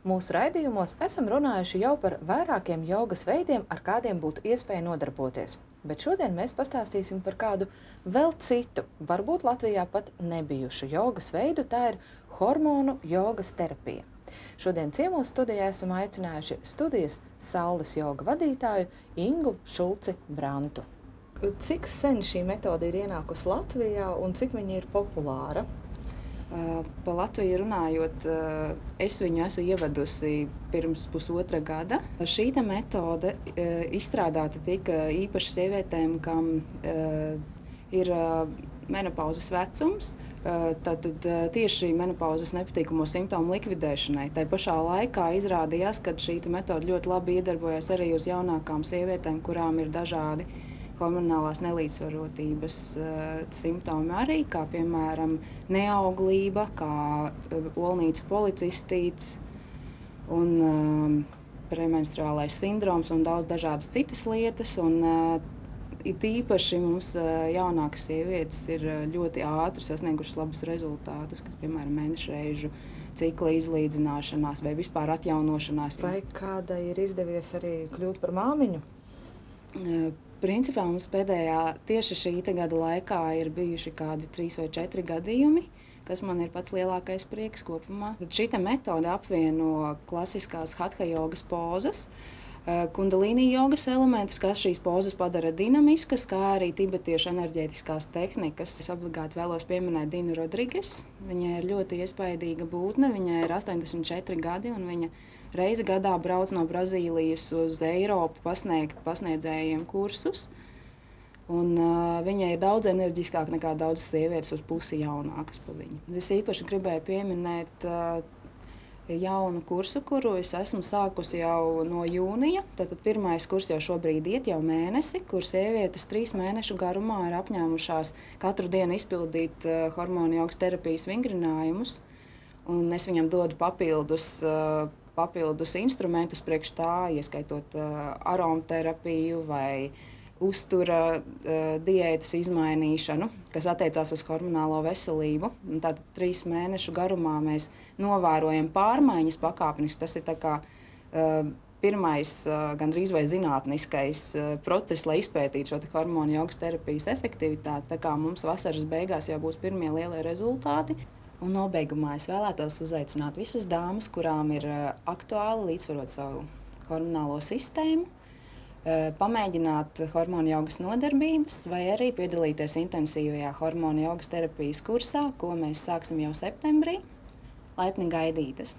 Mūsu raidījumos esam runājuši jau par vairākiem jogas veidiem, ar kādiem būtu iespēja nodarboties. Bet šodien mēs pastāstīsim par kādu vēl citu, varbūt Latvijā pat nebijušu jogas veidu, tā ir hormonu jogas terapija. Šodien ciemos studijā esam aicinājuši studijas Saules joga vadītāju Ingu Šulci Brantu. Cik sen šī metode ir ienākusi Latvijā un cik viņa ir populāra? Pa Latviju runājot, es viņu esmu ievedusi pirms pusotra gada. Šī metode izstrādāta tika īpaši sievietēm, kam ir menopauzes vecums. Tad tieši menopauzes nepatīkamo simptomu likvidēšanai. Tā pašā laikā izrādījās, ka šī metode ļoti labi iedarbojas arī uz jaunākām sievietēm, kurām ir dažādi hormonālās nelīdzsvarotības simptomi arī, kā piemēram neauglība, kā olnīcu policistīts un premenstruālais sindroms un daudz dažādas citas lietas. It īpaši mums jaunākas sievietes ir ļoti ātri sasniegušas labus rezultātus, kas, piemēram, mēnešreižu cikla izlīdzināšanās vai vispār atjaunošanās. Vai kādai ir izdevies arī kļūt par māmiņu? Principā mums pēdējā tieši šī gada laikā ir bijuši kādi 3 vai 4 gadījumi, kas man ir pats lielākais prieks kopumā. Tad šī metode apvieno klasiskās hatha jogas pozas, kundalīni jogas elementus, kas šīs pozas padara dinamiskas, kā arī tibetiešu enerģētiskās tehnikas. Es obligāti vēlos pieminēt Dinu Rodriges. Viņa ir ļoti iespaidīga būtne, viņai ir 84 gadi un viņa reizi gadā brauc no Brazīlijas uz Eiropu pasniegt pasniedzējiem kursus. Viņa ir daudz enerģiskāka nekā daudzas sievietes, uz pusi jaunākas par viņu. Es īpaši gribēju pieminēt jaunu kursu, kuru es esmu sākusi jau no jūnija. Tātad pirmais kurs jau šobrīd iet jau mēnesi, kur sievietes 3 mēnešu garumā ir apņēmušās katru dienu izpildīt hormonu jogas terapijas vingrinājumus. Un es viņam dodu papildus instrumentus priekš tā, ieskaitot aromaterapiju vai uztura diētas izmainīšanu, kas attiecās uz hormonālo veselību. Tātad 3 mēnešu garumā mēs novērojam pārmaiņas pakāpeniski. Tas ir tā kā pirmais gandrīz vai zinātniskais process, lai izpētītu šo hormonu jogas terapijas efektivitāti. Tā kā mums vasaras beigās jau būs pirmie lielie rezultāti. Un nobeigumā es vēlētos uzaicināt visas dāmas, kurām ir aktuāli līdzsvarot savu hormonālo sistēmu, pamēģināt hormonu jogas nodarbības vai arī piedalīties intensīvajā hormonu jogas terapijas kursā, ko mēs sāksim jau septembrī. Laipni gaidītas!